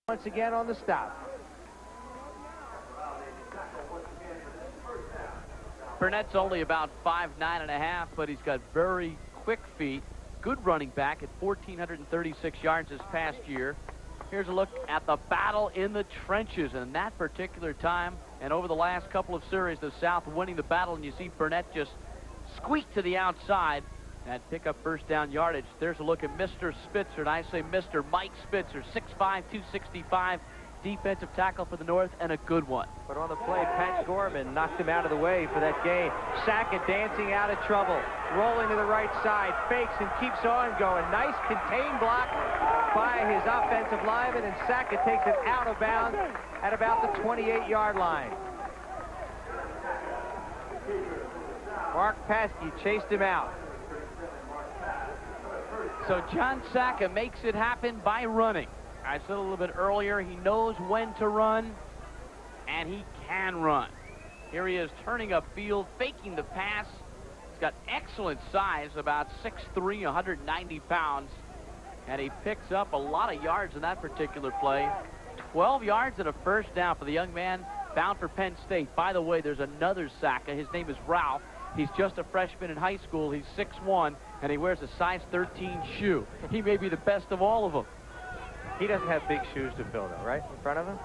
once again on the stop. Burnett's only about 5'9½", but he's got very quick feet. Good running back at 1,436 yards this past year. Here's a look at the battle in the trenches. And that particular time and over the last couple of series, the South winning the battle, and you see Burnett just squeak to the outside and pick up first down yardage. There's a look at Mr. Spitzer, and I say Mr. Mike Spitzer, 6'5", 265, defensive tackle for the North, and a good one. But on the play, Pat Gorman knocked him out of the way for that gain. Sackett dancing out of trouble, rolling to the right side, fakes and keeps on going. Nice contained block by his offensive lineman, and Sackett takes it out of bounds at about the 28-yard line. Mark Paskey chased him out. So John Saka makes it happen by running. I said a little bit earlier, he knows when to run, and he can run. Here he is turning upfield, faking the pass. He's got excellent size, about 6'3", 190 pounds, and he picks up a lot of yards in that particular play. 12 yards and a first down for the young man bound for Penn State. By the way, there's another Saka. His name is Ralph. He's just a freshman in high school. He's 6'1", and he wears a size 13 shoe. He may be the best of all of them. He doesn't have big shoes to fill, though, right, in front of him?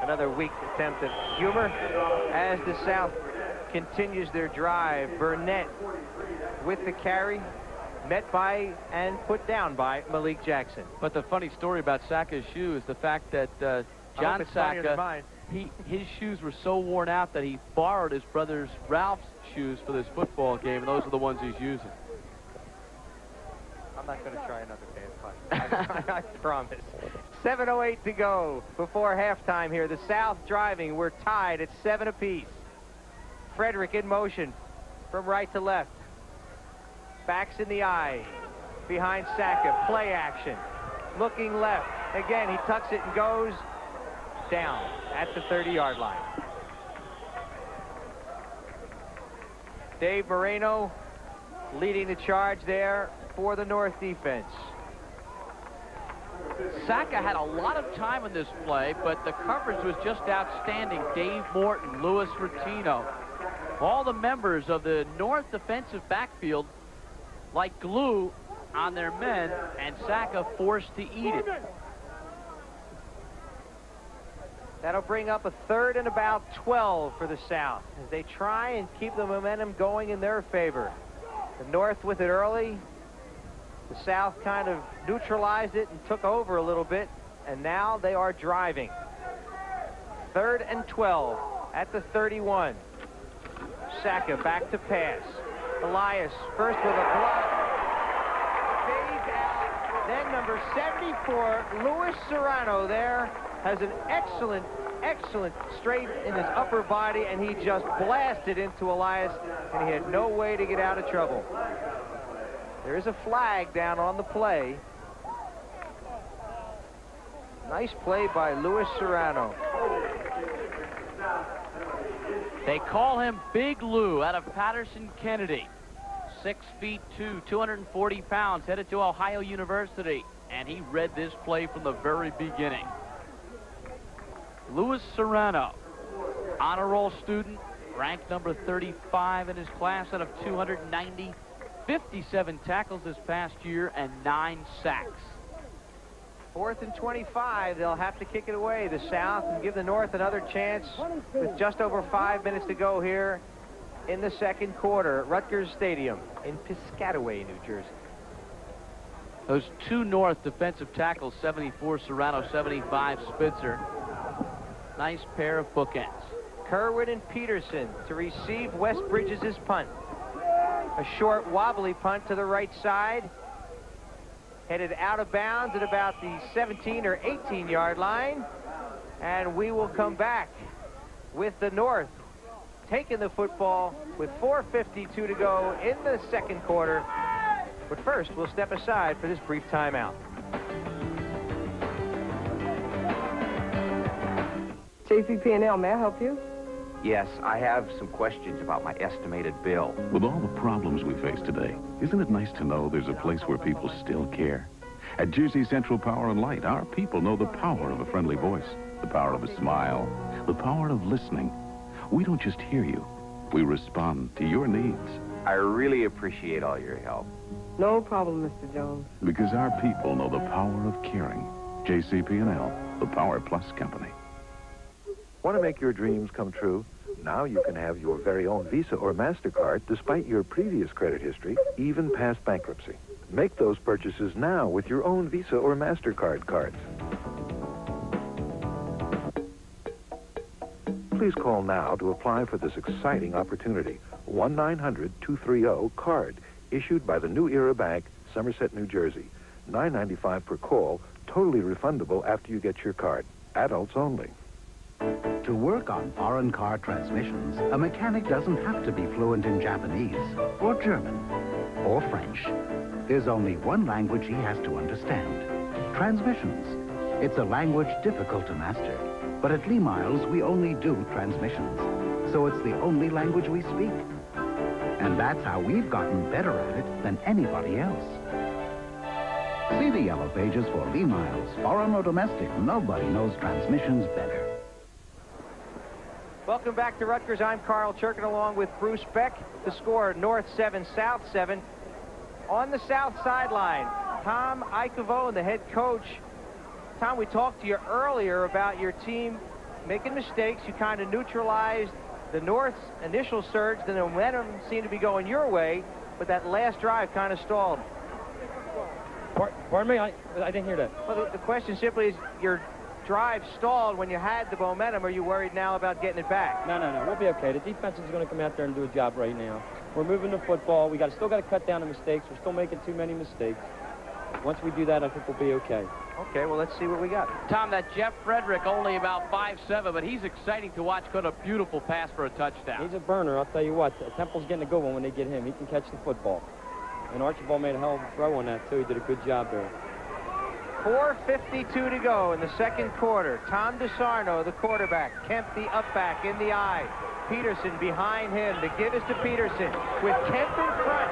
Another weak attempt at humor as the South continues their drive. Burnett with the carry, met by and put down by Malik Jackson. But the funny story about Saka's shoe is the fact that John Saka, his shoes were so worn out that he borrowed his brother's Ralph's shoes for this football game, and those are the ones he's using. I'm not going to try another dance fight. I promise. 7:08 to go before halftime here. The South driving. We're tied at 7 apiece. Frederick in motion from right to left. Backs in the eye behind Saka. Play action. Looking left. Again, he tucks it and goes down at the 30-yard line. Dave Moreno leading the charge there for the North defense. Saka had a lot of time in this play, but the coverage was just outstanding. Dave Morton, Louis Rotino, all the members of the North defensive backfield like glue on their men, and Saka forced to eat it. That'll bring up a 3rd and about 12 for the South as they try and keep the momentum going in their favor. The North with it early. The South kind of neutralized it and took over a little bit, and now they are driving. 3rd and 12 at the 31. Saka back to pass. Elias first with a block. Fades out. Then number 74, Louis Serrano there, has an excellent straight in his upper body, and he just blasted into Elias, and he had no way to get out of trouble. There is a flag down on the play. Nice play by Louis Serrano. They call him Big Lou out of Patterson Kennedy. 6'2", 240 pounds, headed to Ohio University, and he read this play from the very beginning. Louis Serrano, honor roll student, ranked number 35 in his class out of 290, 57 tackles this past year, and 9 sacks. 4th and 25. They'll have to kick it away, the South, and give the North another chance with just over 5 minutes to go here in the second quarter at Rutgers Stadium in Piscataway, New Jersey. Those two North defensive tackles, 74 Serrano, 75 Spitzer. Nice pair of bookends. Kerwin and Peterson to receive West Bridges' punt. A short, wobbly punt to the right side. Headed out of bounds at about the 17 or 18-yard line. And we will come back with the North taking the football with 4:52 to go in the second quarter. But first, we'll step aside for this brief timeout. JPP&L, may I help you? Yes, I have some questions about my estimated bill. With all the problems we face today, isn't it nice to know there's a place where people still care? At Jersey Central Power and Light, our people know the power of a friendly voice, the power of a smile, the power of listening. We don't just hear you. We respond to your needs. I really appreciate all your help. No problem, Mr. Jones. Because our people know the power of caring. JCP&L, the Power Plus Company. Want to make your dreams come true? Now you can have your very own Visa or MasterCard despite your previous credit history, even past bankruptcy. Make those purchases now with your own Visa or MasterCard cards. Please call now to apply for this exciting opportunity. 1-900-230-CARD, issued by the New Era Bank, Somerset, New Jersey. $9.95 per call, totally refundable after you get your card. Adults only. To work on foreign car transmissions, a mechanic doesn't have to be fluent in Japanese, or German, or French. There's only one language he has to understand: transmissions. It's a language difficult to master, but at Lee Miles, we only do transmissions. So it's the only language we speak. And that's how we've gotten better at it than anybody else. See the yellow pages for Lee Miles. Foreign or domestic, nobody knows transmissions better. Welcome back to Rutgers. I'm Carl Churkin along with Bruce Beck. The score, North 7, South 7. On the south sideline, Tom Ikovo, the head coach. Tom, we talked to you earlier about your team making mistakes. You kind of neutralized the North's initial surge. The momentum seemed to be going your way, but that last drive kind of stalled. Pardon me? I didn't hear that. Well, the question simply is, your drive stalled when you had the momentum. Are you worried now about getting it back? No. We'll be okay. The defense is going to come out there and do a job right now. We're moving the football. We still got to cut down the mistakes. We're still making too many mistakes. Once we do that, I think we'll be okay. Okay, well, let's see what we got. Tom, that Jeff Frederick, only about 5'7", but he's exciting to watch. Got a beautiful pass for a touchdown. He's a burner, I'll tell you what. Temple's getting a good one when they get him. He can catch the football. And Archibald made a hell of a throw on that, too. He did a good job there. 4:52 to go in the second quarter. Tom DeSarno, the quarterback. Kemp, the up back, in the eye. Peterson behind him. The give is to Peterson with Kemp in front.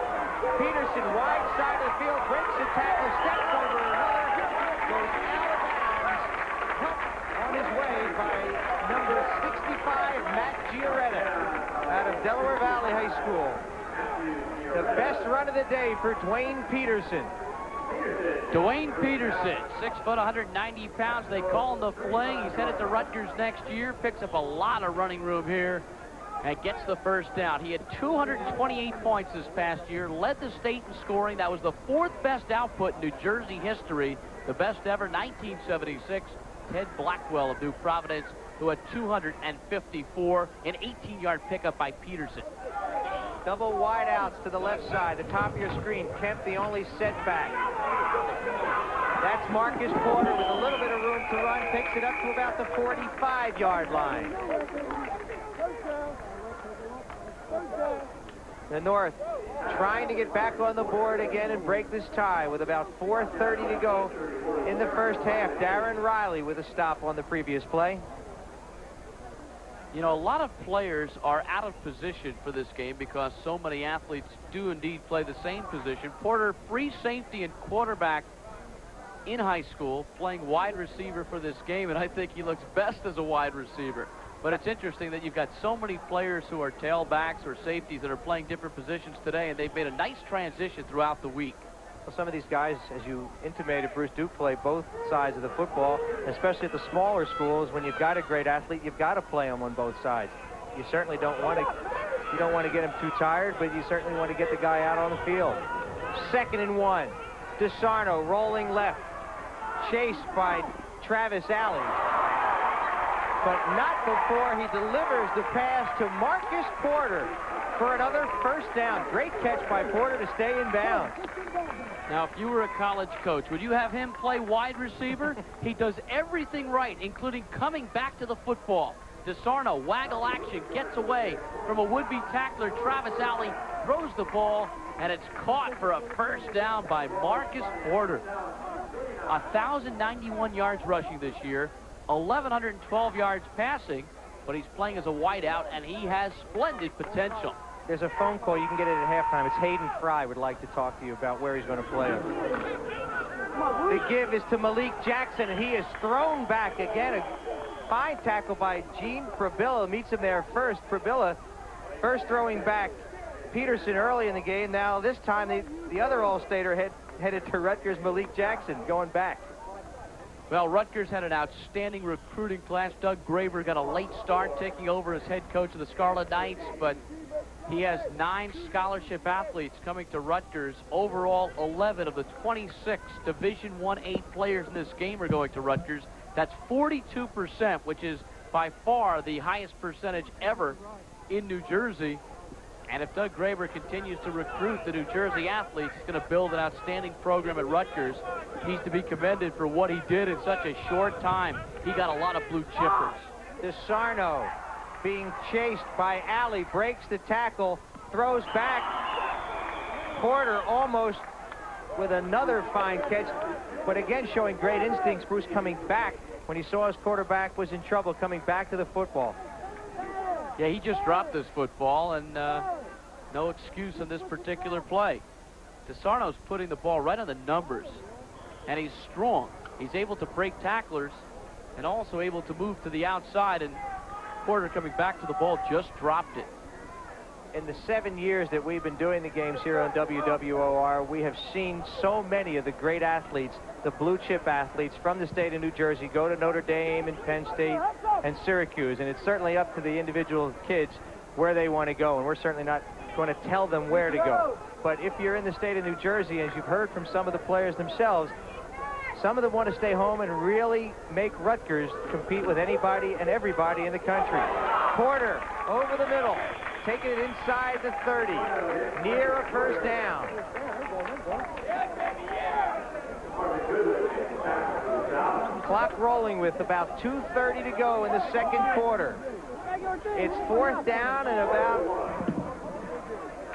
Peterson, wide side of the field, breaks the tackle, steps over another, goes out of bounds. Helped on his way by number 65, Matt Gioretta, out of Delaware Valley High School. The best run of the day for Dwayne Peterson. Dwayne Peterson, 6 foot, 190 pounds. They call him the Fling. He's headed to Rutgers next year. Picks up a lot of running room here and gets the first down. He had 228 points this past year, led the state in scoring. That was the 4th best output in New Jersey history. The best ever, 1976. Ted Blackwell of New Providence, who had 254, an 18-yard pickup by Peterson. Double wideouts to the left side, the top of your screen. Kemp, the only setback. That's Marcus Porter with a little bit of room to run. Picks it up to about the 45-yard line. The North trying to get back on the board again and break this tie with about 4:30 to go in the first half. Darren Riley with a stop on the previous play. You know, a lot of players are out of position for this game because so many athletes do indeed play the same position. Porter, free safety and quarterback in high school, playing wide receiver for this game, and I think he looks best as a wide receiver. But it's interesting that you've got so many players who are tailbacks or safeties that are playing different positions today, and they've made a nice transition throughout the week. Well, some of these guys, as you intimated, Bruce, do play both sides of the football, especially at the smaller schools. When you've got a great athlete, you've got to play them on both sides. You certainly don't want to get him too tired, but you certainly want to get the guy out on the field. 2nd and 1. DeSarno rolling left, chased by Travis Alley, but not before he delivers the pass to Marcus Porter for another first down. Great catch by Porter to stay in bounds. Now, if you were a college coach, would you have him play wide receiver? He does everything right, including coming back to the football. DeSarno, waggle action, gets away from a would-be tackler. Travis Alley throws the ball, and it's caught for a first down by Marcus Porter. 1,091 yards rushing this year, 1,112 yards passing, but he's playing as a wideout, and he has splendid potential. There's a phone call. You can get it at halftime. It's Hayden Fry would like to talk to you about where he's going to play. The give is to Malik Jackson, and he is thrown back again. A fine tackle by Gene Probilla. Meets him there first. Probilla first throwing back Peterson early in the game. Now this time the other All-Stater headed to Rutgers, Malik Jackson, going back. Well, Rutgers had an outstanding recruiting class. Doug Graver got a late start taking over as head coach of the Scarlet Knights, but he has 9 scholarship athletes coming to Rutgers. Overall, 11 of the 26 Division I-A players in this game are going to Rutgers. That's 42%, which is by far the highest percentage ever in New Jersey. And if Doug Graver continues to recruit the New Jersey athletes, he's going to build an outstanding program at Rutgers. He's to be commended for what he did in such a short time. He got a lot of blue chippers. DeSarno being chased by Alley, breaks the tackle, throws back. Porter almost with another fine catch, but again showing great instincts. Bruce coming back when he saw his quarterback was in trouble, coming back to the football. Yeah, he just dropped this football, and no excuse on this particular play. DeSarno's putting the ball right on the numbers, and he's strong. He's able to break tacklers and also able to move to the outside, and Porter coming back to the ball just dropped it. In the 7 years that we've been doing the games here on WWOR, we have seen so many of the great athletes, the blue chip athletes from the state of New Jersey, go to Notre Dame and Penn State and Syracuse, and it's certainly up to the individual kids where they want to go, and we're certainly not going to tell them where to go. But if you're in the state of New Jersey, as you've heard from some of the players themselves, some of them want to stay home and really make Rutgers compete with anybody and everybody in the country. Porter over the middle, taking it inside the 30, near a first down. Clock rolling with about 2:30 to go in the second quarter. It's 4th down and about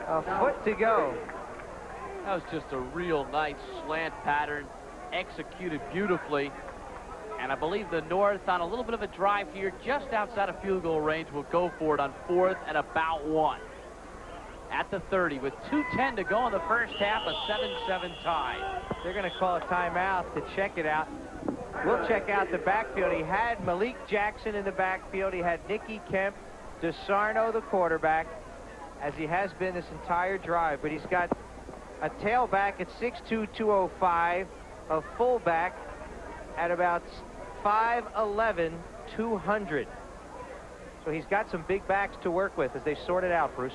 a foot to go. That was just a real nice slant pattern, executed beautifully. And I believe the North, on a little bit of a drive here, just outside of field goal range, will go for it on 4th and about 1. At the 30, with 2:10 to go in the first half, a 7-7 tie. They're going to call a timeout to check it out. We'll check out the backfield. He had Malik Jackson in the backfield. He had Nicky Kemp, DeSarno, the quarterback, as he has been this entire drive. But he's got a tailback at 6'2", 205, a fullback at about 5'11", 200. So he's got some big backs to work with as they sort it out, Bruce.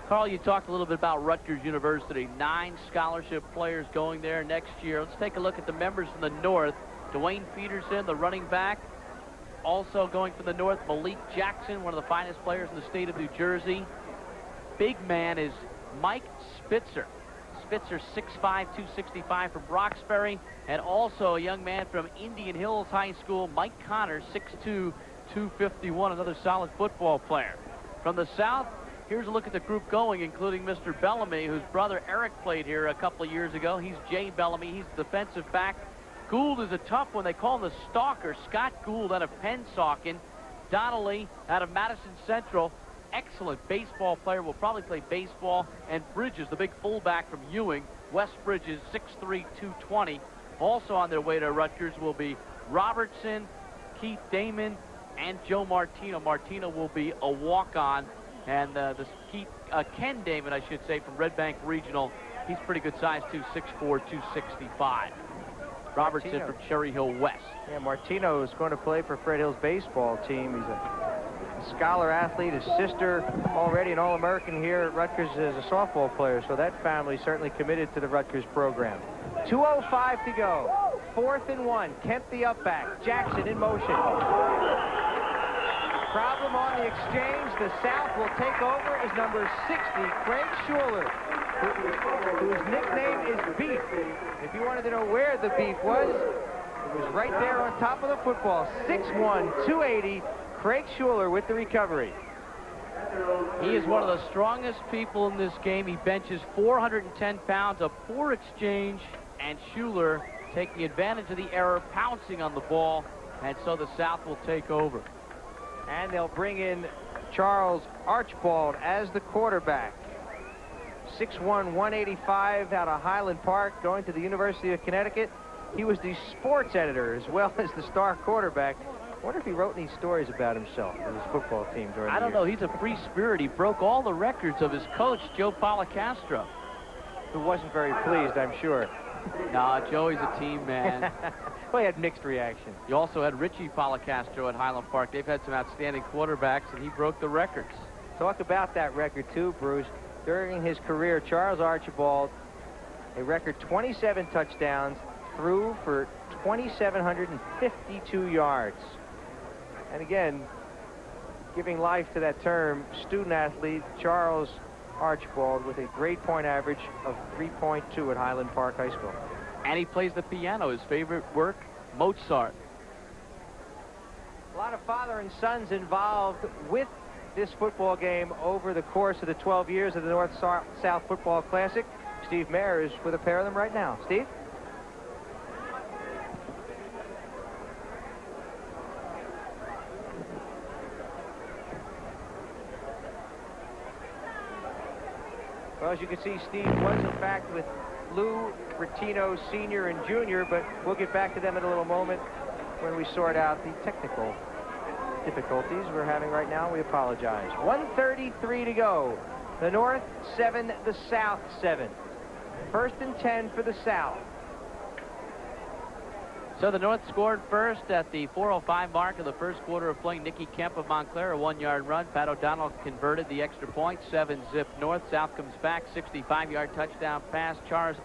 Carl, you talked a little bit about Rutgers University. 9 scholarship players going there next year. Let's take a look at the members from the North. Dwayne Peterson, the running back. Also going from the North, Malik Jackson, one of the finest players in the state of New Jersey. Big man is Mike Spitzer. Spitzer, 6'5", 265 from Roxbury. And also a young man from Indian Hills High School, Mike Connors, 6'2", 251, another solid football player. From the South, here's a look at the group going, including Mr. Bellamy, whose brother Eric played here a couple of years ago. He's Jay Bellamy. He's the defensive back. Gould is a tough one. They call him the stalker. Scott Gould out of Pennsauken. Donnelly out of Madison Central. Excellent baseball player. Will probably play baseball. And Bridges, the big fullback from Ewing. Wes Bridges, 6'3", 220. Also on their way to Rutgers will be Robertson, Keith Damon, and Joe Martino. Martino will be a walk-on. And Ken Damon, I should say, from Red Bank Regional. He's pretty good size, too, 6'4", 265. Robertson Martino from Cherry Hill West. Yeah, Martino is going to play for Fred Hill's baseball team. He's a scholar athlete. His sister, already an All-American here at Rutgers, is a softball player, so that family certainly committed to the Rutgers program. 2:05 to go. 4th and 1. Kemp the up back. Jackson in motion. Problem on the exchange. The South will take over as number 60, Craig Schuler, whose nickname is Beef. If you wanted to know where the beef was, it was right there on top of the football. 6'1", 280, Craig Schuler with the recovery. He is one of the strongest people in this game. He benches 410 pounds, a poor exchange, and Schuler taking advantage of the error, pouncing on the ball, and so the South will take over. And they'll bring in Charles Archibald as the quarterback. 6'1", 185 out of Highland Park, going to the University of Connecticut. he was the sports editor as well as the star quarterback. I wonder if he wrote any stories about himself and his football team during the I don't know. He's a free spirit. He broke all the records of his coach, Joe Policastro. Who wasn't very pleased, I'm sure. Nah, Joey's a team man. Well, he had mixed reaction. You also had Richie Policastro at Highland Park. They've had some outstanding quarterbacks, and he broke the records. Talk about that record, too, Bruce. During his career, Charles Archibald, a record 27 touchdowns, threw for 2,752 yards. And again, giving life to that term, student athlete Charles Archibald with a grade point average of 3.2 at Highland Park High School. And he plays the piano, his favorite work, Mozart. A lot of father and sons involved with this football game over the course of the 12 years of the North-South Football Classic. Steve Mayer is with a pair of them right now. Steve? Well, as you can see, Steve was in fact with Lou Rattino Sr. and Jr., but we'll get back to them in a little moment when we sort out the technical difficulties we're having right now. We apologize. 1:33 to go. The North 7, the South 7. First and 10 for the South. So the North scored first at the 4:05 mark of the first quarter of play. Nicky Kemp of Montclair, a 1-yard run. Pat O'Donnell converted the extra point. 7-zip North. South comes back. 65-yard touchdown pass. Charles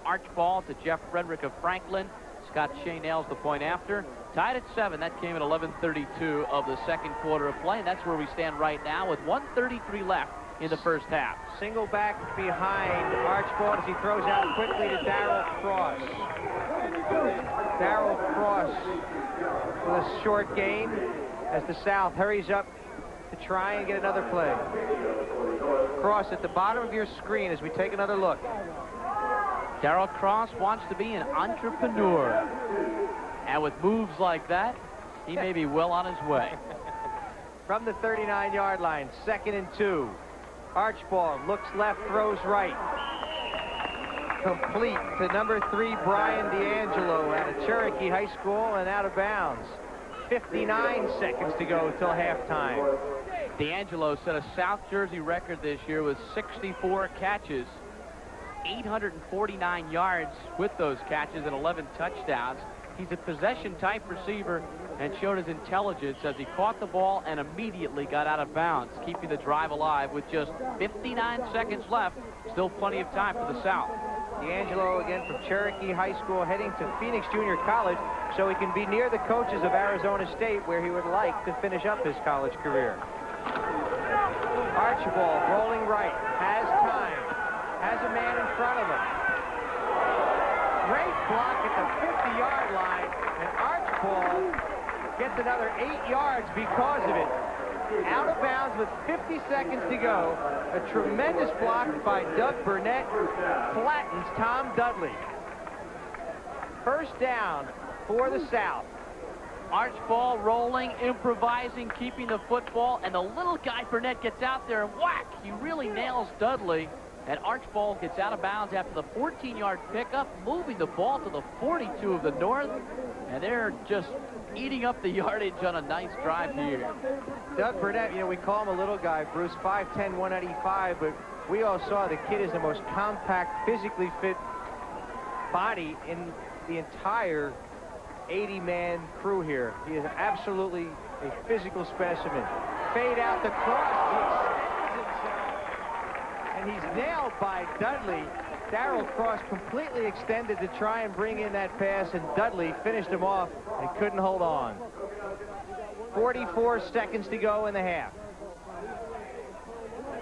Archibald to Jeff Frederick of Franklin. Scott Shea nails the point after. Tied at 7. That came at 11:32 of the second quarter of play. And that's where we stand right now with 1:33 left in the first half. Single back behind Archibald as he throws out quickly to Darrell Cross. Darrell Cross with a short gain as the South hurries up to try and get another play. Cross at the bottom of your screen as we take another look. Darrell Cross wants to be an entrepreneur. And with moves like that, he may be well on his way. From the 39-yard line, 2nd and 2. Archibald looks left, throws right. Complete to number 3, Brian D'Angelo out of Cherokee High School and out of bounds. 59 seconds to go till halftime. D'Angelo set a South Jersey record this year with 64 catches, 849 yards with those catches and 11 touchdowns. He's a possession-type receiver and showed his intelligence as he caught the ball and immediately got out of bounds, keeping the drive alive with just 59 seconds left. Still plenty of time for the South. D'Angelo again from Cherokee High School heading to Phoenix Junior College so he can be near the coaches of Arizona State where he would like to finish up his college career. Archibald rolling right, has time, has a man in front of him. Great block at the 50-yard line, and Archibald gets another 8 yards because of it. Out of bounds with 50 seconds to go. A tremendous block by Doug Burnett flattens Tom Dudley. First down for the South. Archibald rolling, improvising, keeping the football, and the little guy Burnett gets out there and whack! He really nails Dudley. And Archibald gets out of bounds after the 14-yard pickup, moving the ball to the 42 of the North. And they're just eating up the yardage on a nice drive here. Doug Burnett, you know, we call him a little guy, Bruce, 5'10", 185, but we all saw the kid is the most compact, physically fit body in the entire 80-man crew here. He is absolutely a physical specimen. Fade out the cross. And he's nailed by Dudley. Darrell Cross completely extended to try and bring in that pass, and Dudley finished him off and couldn't hold on. 44 seconds to go in the half.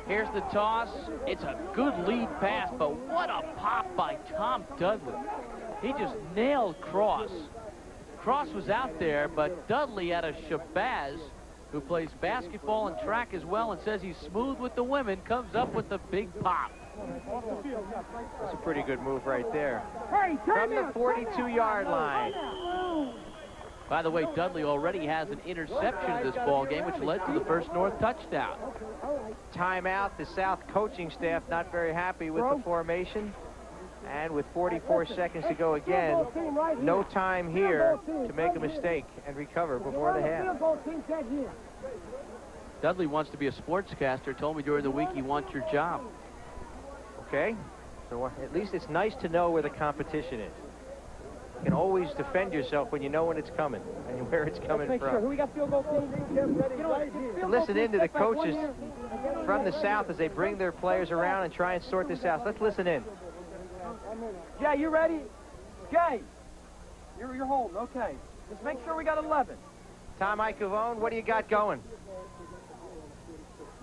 Here's the toss. It's a good lead pass, but what a pop by Tom Dudley. He just nailed Cross. Cross was out there, but Dudley had a Shabazz, who plays basketball and track as well and says he's smooth with the women, comes up with the big pop. That's a pretty good move right there. From the 42-yard line. By the way, Dudley already has an interception in this ball game, which led to the first North touchdown. Timeout. The South coaching staff not very happy with the formation. And with 44 seconds to go again, no time here to make a mistake and recover before the half. Dudley wants to be a sportscaster. Told me during the week he wants your job. Okay, so at least it's nice to know where the competition is. You can always defend yourself when you know when it's coming and where it's coming Make sure. Who from. we got field goal team? Listen in to the coaches from the South as they bring their players around and try and sort this out. Let's listen in. Jay, you ready? Jay, you're holding. Okay. Just make sure we got 11. Tom Icavone, what do you got going?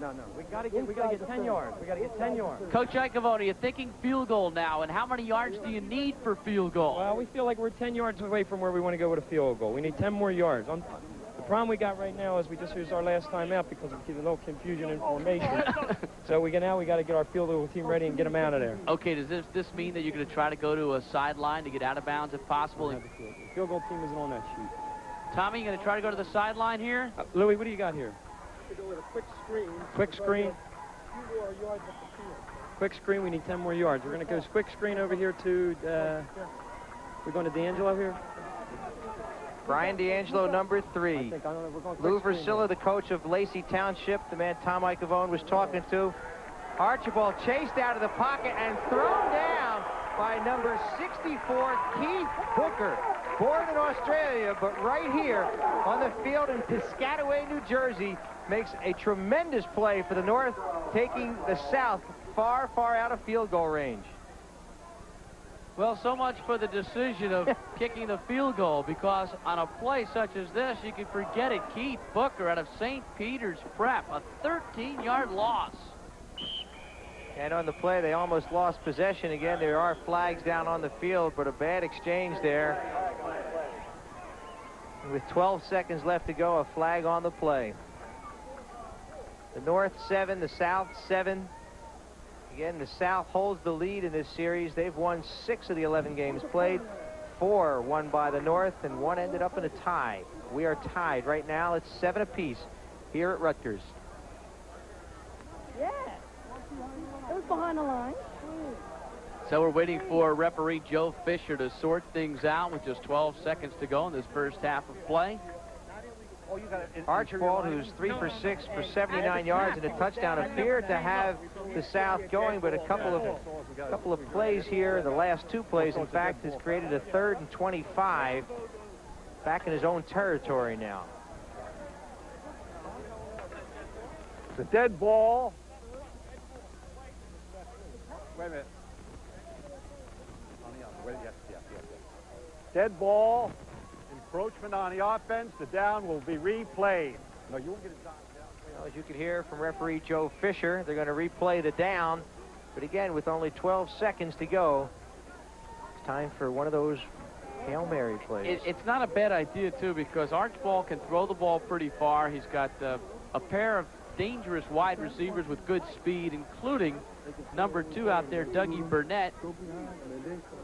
No. We gotta get 10 yards. We gotta get 10 yards. Coach Icavone, you're thinking field goal now, and how many yards do you need for field goal? Well, we feel like we're 10 yards away from where we want to go with a field goal. We need 10 more yards. The problem we got right now is we just used our last time out because of a little confusion in formation. So we got to get our field goal team ready and get them out of there. Okay, does this mean that you're going to try to go to a sideline to get out of bounds if possible? The field goal team isn't on that sheet. Tommy, you going to try to go to the sideline here? Louis, what do you got here? To go with a quick screen. Quick screen. Few more yards up the field. Quick screen. We need 10 more yards. We're going to go quick screen over here to. We're going to D'Angelo here. Brian D'Angelo, number 3. Lou Versilla, the coach of Lacey Township, the man Tom Icavone was talking to. Archibald chased out of the pocket and thrown down by number 64, Keith Booker. Born in Australia, but right here on the field in Piscataway, New Jersey, makes a tremendous play for the North, taking the South far, far out of field goal range. Well, so much for the decision of kicking the field goal, because on a play such as this, you can forget it. Keith Booker out of St. Peter's Prep, a 13-yard loss. And on the play, they almost lost possession again. There are flags down on the field, but a bad exchange there. And with 12 seconds left to go, a flag on the play. The North 7, the South 7. Again, the South holds the lead in this series. They've won 6 of the 11 games played. 4 won by the North, and 1 ended up in a tie. We are tied right now. It's 7 apiece here at Rutgers. Yeah. It was behind the line. So we're waiting for referee Joe Fisher to sort things out with just 12 seconds to go in this first half of play. Archibald, who's 3 for 6 for 79 yards and a touchdown, appeared to have the South going, but a couple of plays here, the last 2 plays, in fact, has created a 3rd and 25 back in his own territory now. It's a dead ball. Wait a minute. Dead ball. Encroachment on the offense. The down will be replayed. No, you won't get it down. Well, as you can hear from referee Joe Fisher, they're going to replay the down. But again, with only 12 seconds to go, it's time for one of those Hail Mary plays. It's not a bad idea, too, because Archibald can throw the ball pretty far. He's got a pair of dangerous wide receivers with good speed, including number 2 out there, Dougie Burnett.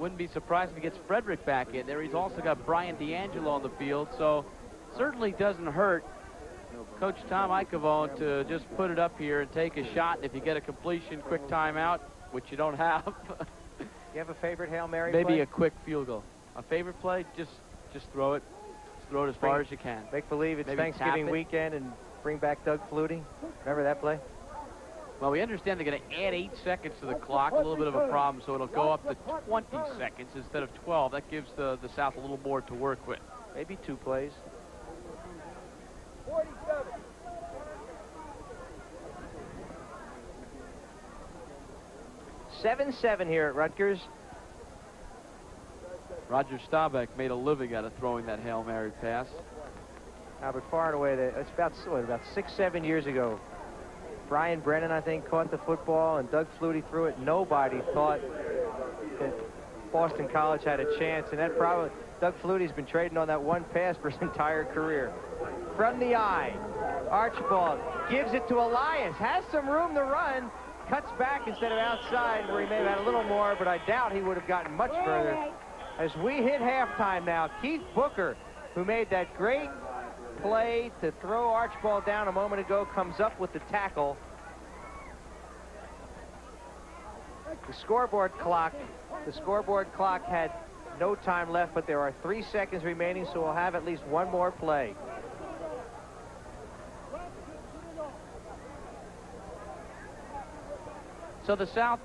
Wouldn't be surprised if he gets Frederick back in there. He's also got Brian D'Angelo on the field, so certainly doesn't hurt Coach Tom Icavone to just put it up here and take a shot. And if you get a completion, quick timeout, which you don't have. You have a favorite Hail Mary Maybe play? a quick field goal. A favorite play? Just throw it. Just throw it as far as you can. Make believe it's Maybe Thanksgiving tap it. weekend and bring back Doug Flutie. Remember that play? Well, we understand they're going to add 8 seconds to the clock, a little bit of a problem, so it'll go up to 20 seconds instead of 12. That gives the South a little more to work with. Maybe 2 plays. 47. Seven here at Rutgers. Roger Staubach made a living out of throwing that Hail Mary pass. But far and away, it's about 6-7 years ago. Brian Brennan, I think, caught the football, and Doug Flutie threw it. Nobody thought that Boston College had a chance, and that probably, Doug Flutie's been trading on that one pass for his entire career. From the eye, Archibald gives it to Elias, has some room to run, cuts back instead of outside, where he may have had a little more, but I doubt he would have gotten much further. As we hit halftime now, Keith Booker, who made that great play to throw Archibald down a moment ago, comes up with the tackle. The scoreboard clock The scoreboard clock had no time left, but there are 3 seconds remaining, so we'll have at least one more play. So the South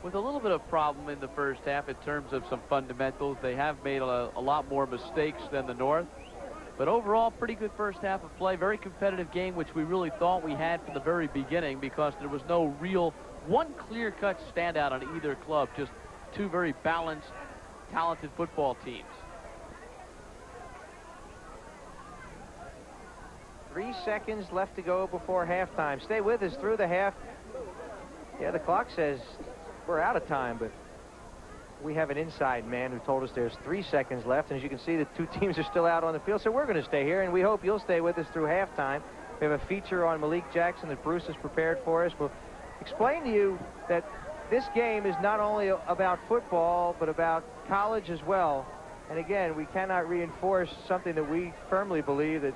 with a little bit of problem in the first half in terms of some fundamentals. They have made a lot more mistakes than the North. But overall, pretty good first half of play. Very competitive game, which we really thought we had from the very beginning because there was no real one clear-cut standout on either club. Just two very balanced, talented football teams. 3 seconds left to go before halftime. Stay with us through the half. Yeah, the clock says we're out of time, but we have an inside man who told us there's 3 seconds left. And as you can see, the two teams are still out on the field, so we're going to stay here, and we hope you'll stay with us through halftime. We have a feature on Malik Jackson that Bruce has prepared for us. We'll explain to you that this game is not only about football, but about college as well. And again, we cannot reinforce something that we firmly believe, that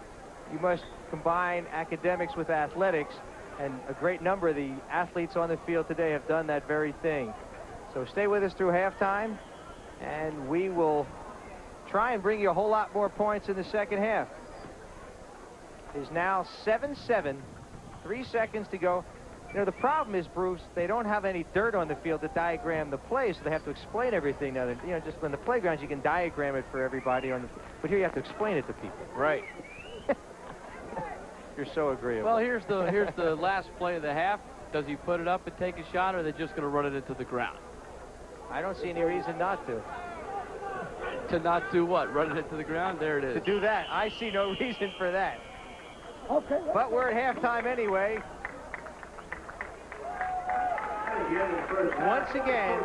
you must combine academics with athletics, and a great number of the athletes on the field today have done that very thing. So stay with us through halftime, and we will try and bring you a whole lot more points in the second half. It is now 7-7, 3 seconds to go. You know, the problem is, Bruce, they don't have any dirt on the field to diagram the play, so they have to explain everything. Now, you know, just on the playgrounds, you can diagram it for everybody, but here you have to explain it to people. Right. You're so agreeable. Well, here's the last play of the half. Does he put it up and take a shot, or are they just going to run it into the ground? I don't see any reason not to. To not do what? Run it into the ground? There it is. To do that. I see no reason for that. Okay. But we're at halftime anyway. Once again,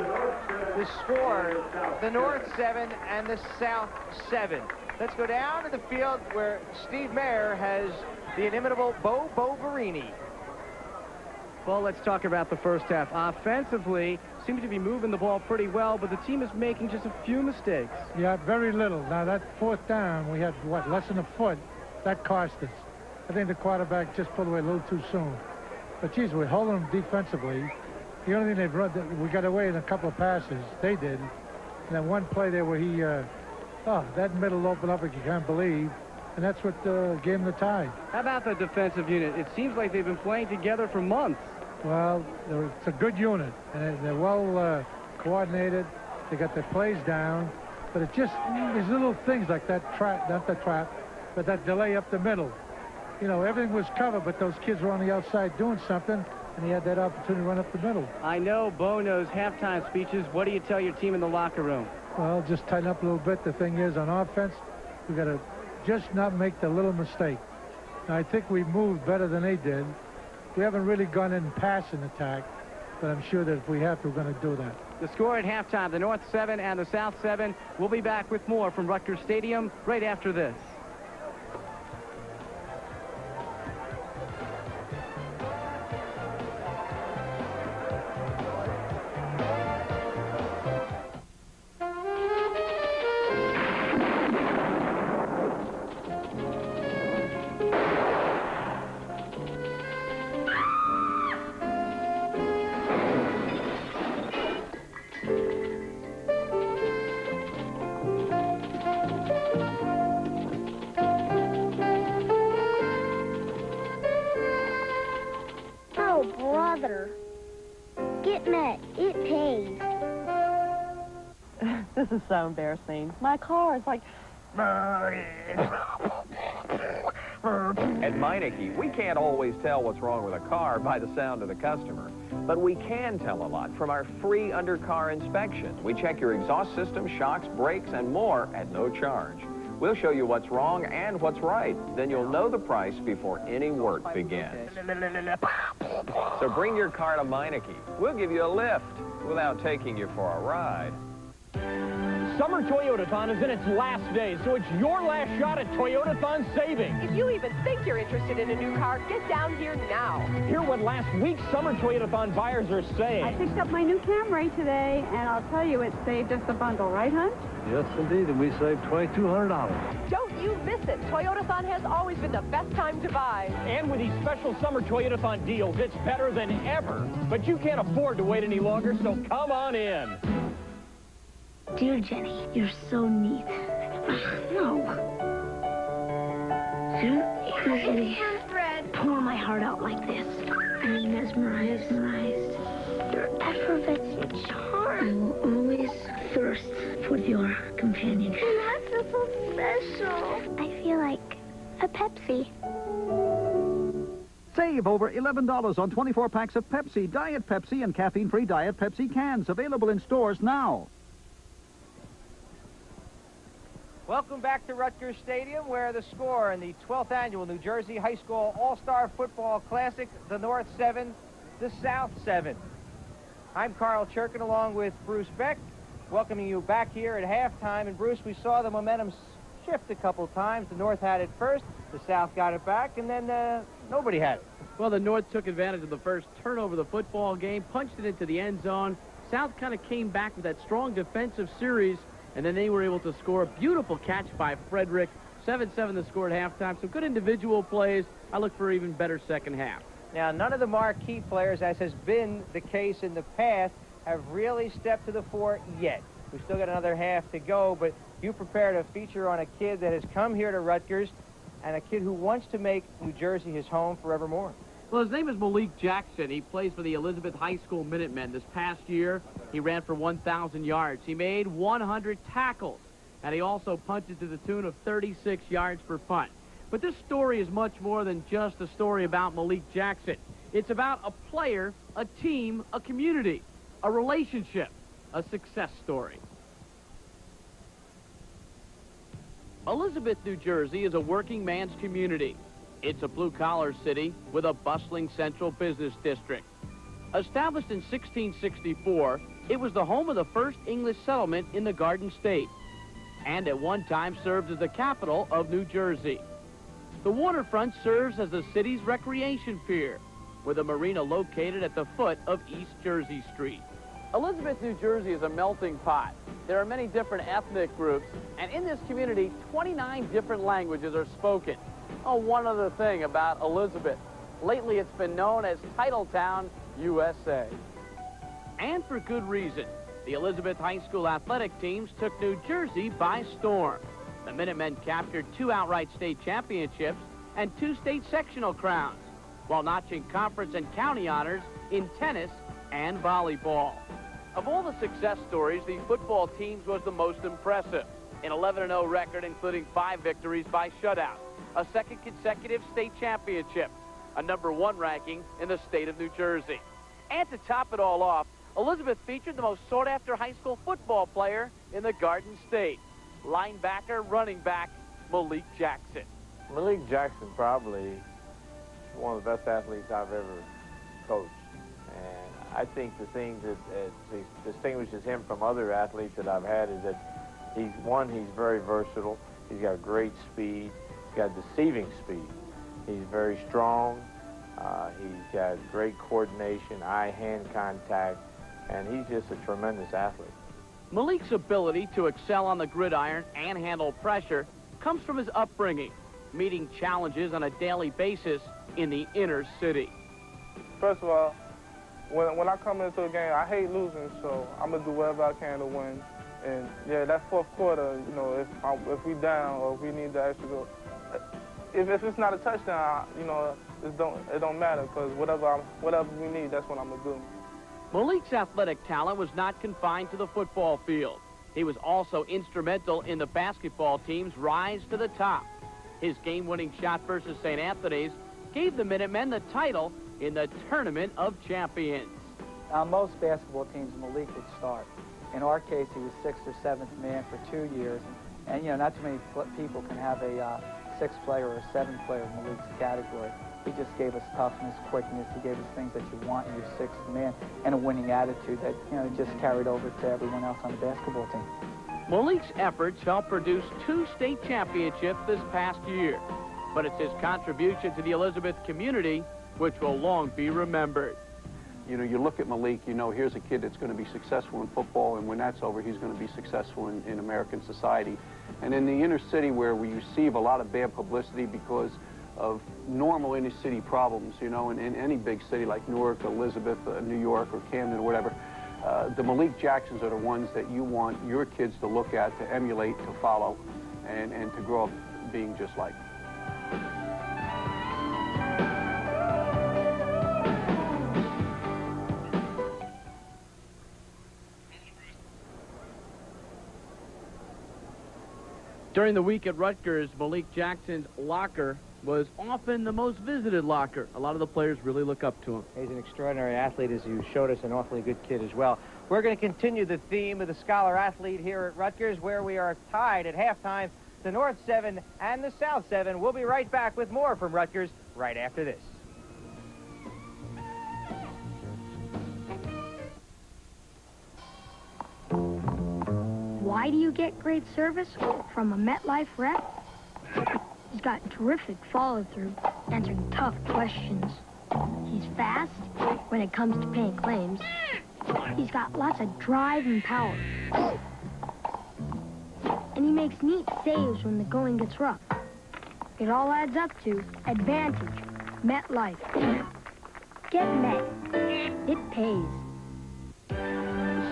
the score, the North 7 and the South 7. Let's go down to the field where Steve Mayer has the inimitable Bo Verini. Well, let's talk about the first half. Offensively, seems to be moving the ball pretty well, but the team is making just a few mistakes. Yeah, very little. Now, that fourth down, we had, what, less than a foot. That cost us. I think the quarterback just pulled away a little too soon. But, geez, we're holding them defensively. The only thing they've run, we got away in a couple of passes. They did. And then one play there where he, that middle opened up like you can't believe. And that's what gave him the tie. How about the defensive unit? It seems like they've been playing together for months. Well, it's a good unit, and they're well coordinated. They got their plays down, but it just these little things like that trap, not the trap, but that delay up the middle. You know, everything was covered, but those kids were on the outside doing something, and he had that opportunity to run up the middle. I know Bo knows halftime speeches. What do you tell your team in the locker room? Well, just tighten up a little bit. The thing is, on offense, we got to just not make the little mistake. Now, I think we moved better than they did. We haven't really gone in passing attack, but I'm sure that if we have to, we're going to do that. The score at halftime, the North 7 and the South 7. We'll be back with more from Rutgers Stadium right after this. This is so embarrassing. My car is like... At Meineke, we can't always tell what's wrong with a car by the sound of the customer, but we can tell a lot from our free undercar inspection. We check your exhaust system, shocks, brakes, and more at no charge. We'll show you what's wrong and what's right. Then you'll know the price before any work begins. So bring your car to Meineke. We'll give you a lift without taking you for a ride. Summer Toyotathon is in its last days, so it's your last shot at Toyotathon savings. If you even think you're interested in a new car, get down here now. Hear what last week's Summer Toyotathon buyers are saying. I picked up my new Camry today, and I'll tell you, it saved us a bundle, right, hon? Yes, indeed, and we saved $2,200. Don't you miss it. season, Toyotathon has always been the best time to buy. And with these special summer Toyotathon deals, it's better than ever. But you can't afford to wait any longer, so come on in. Dear Jenny, you're so neat. No. I don't usually pour my heart out like this. I'm mesmerized. Your effervescent charm. I will always thirst for your companionship. I feel so special. I feel like a Pepsi. Save over $11 on 24 packs of Pepsi, Diet Pepsi, and caffeine-free Diet Pepsi cans. Available in stores now. Welcome back to Rutgers Stadium, where the score in the 12th annual New Jersey High School All-Star Football Classic, the North 7, the South 7. I'm Carl Churkin along with Bruce Beck, welcoming you back here at halftime. And Bruce, we saw the momentum shift a couple times. The North had it first, the South got it back, and then nobody had it. Well, the North took advantage of the first turnover of the football game, punched it into the end zone. South kind of came back with that strong defensive series, and then they were able to score a beautiful catch by Frederick. 7-7 the score at halftime. Some good individual plays. I look for an even better second half. Now, none of the marquee players, as has been the case in the past, have really stepped to the fore yet. We've still got another half to go, but you prepared a feature on a kid that has come here to Rutgers and a kid who wants to make New Jersey his home forevermore. Well, his name is Malik Jackson. He plays for the Elizabeth High School Minutemen. This past year, he ran for 1,000 yards. He made 100 tackles, and he also punted to the tune of 36 yards per punt. But this story is much more than just a story about Malik Jackson. It's about a player, a team, a community, a relationship, a success story. Elizabeth, New Jersey is a working man's community. It's a blue-collar city with a bustling central business district. Established in 1664, it was the home of the first English settlement in the Garden State, and at one time served as the capital of New Jersey. The waterfront serves as the city's recreation pier, with a marina located at the foot of East Jersey Street. Elizabeth, New Jersey is a melting pot. There are many different ethnic groups, and in this community, 29 different languages are spoken. Oh, one other thing about Elizabeth. Lately, it's been known as Titletown, USA. And for good reason. The Elizabeth High School athletic teams took New Jersey by storm. The Minutemen captured 2 outright state championships and 2 state sectional crowns, while notching conference and county honors in tennis and volleyball. Of all the success stories, the football teams was the most impressive. An 11-0 record, including 5 victories by shutout, a second consecutive state championship, a #1 ranking in the state of New Jersey. And to top it all off, Elizabeth featured the most sought-after high school football player in the Garden State, linebacker, running back, Malik Jackson. Malik Jackson probably one of the best athletes I've ever coached. And I think the thing that distinguishes him from other athletes that I've had is that he's very versatile. He's got great speed. He's got deceiving speed. He's very strong. He's got great coordination, eye-hand contact, and he's just a tremendous athlete. Malik's ability to excel on the gridiron and handle pressure comes from his upbringing, meeting challenges on a daily basis in the inner city. First of all, when I come into a game, I hate losing, so I'm going to do whatever I can to win. And, yeah, that fourth quarter, you know, if we down or if we need to actually go, if it's not a touchdown, you know, it don't matter, because whatever we need, that's what I'm going to do. Malik's athletic talent was not confined to the football field. He was also instrumental in the basketball team's rise to the top. His game-winning shot versus St. Anthony's gave the Minutemen the title in the Tournament of Champions. Now, most basketball teams, Malik would start. In our case, he was 6th or 7th man for 2 years. And, you know, not too many people can have a 6th player or a 7th player in Malik's category. He just gave us toughness, quickness. He gave us things that you want in your 6th man and a winning attitude that, you know, just carried over to everyone else on the basketball team. Malik's efforts helped produce 2 state championships this past year. But it's his contribution to the Elizabeth community which will long be remembered. You know, you look at Malik, you know, here's a kid that's going to be successful in football, and when that's over, he's going to be successful in American society. And in the inner city where we receive a lot of bad publicity because of normal inner city problems, you know, in any big city like Newark, Elizabeth, New York, or Camden, or whatever, the Malik Jacksons are the ones that you want your kids to look at, to emulate, to follow, and to grow up being just like. During the week at Rutgers, Malik Jackson's locker was often the most visited locker. A lot of the players really look up to him. He's an extraordinary athlete, as you showed us, an awfully good kid as well. We're going to continue the theme of the scholar athlete here at Rutgers, where we are tied at halftime. The North 7 and the South 7. We'll be right back with more from Rutgers right after this. Why do you get great service from a MetLife rep? He's got terrific follow-through, answering tough questions. He's fast when it comes to paying claims. He's got lots of drive and power. And he makes neat saves when the going gets rough. It all adds up to advantage. MetLife. Get Met. It pays.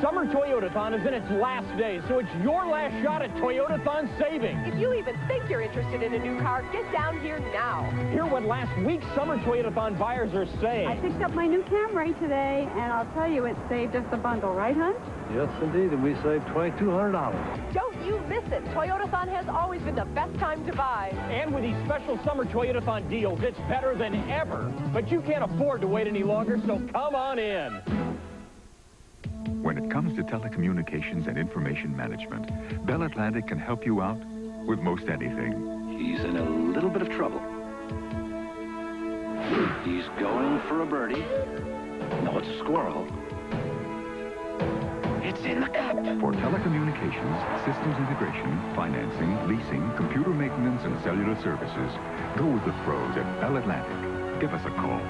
Summer Toyotathon is in its last days, so it's your last shot at Toyotathon saving. If you even think you're interested in a new car, get down here now. Hear what last week's Summer Toyotathon buyers are saying. I picked up my new Camry today, and I'll tell you, it saved us a bundle, right, hon? Yes, indeed, and we saved $2,200. Don't you miss it. Toyotathon has always been the best time to buy. And with these special Summer Toyotathon deals, it's better than ever. But you can't afford to wait any longer, so come on in. When it comes to telecommunications and information management, Bell Atlantic can help you out with most anything. He's in a little bit of trouble. He's going for a birdie. No, it's a squirrel. It's in the cup. For telecommunications, systems integration, financing, leasing, computer maintenance, and cellular services, go with the pros at Bell Atlantic. Give us a call.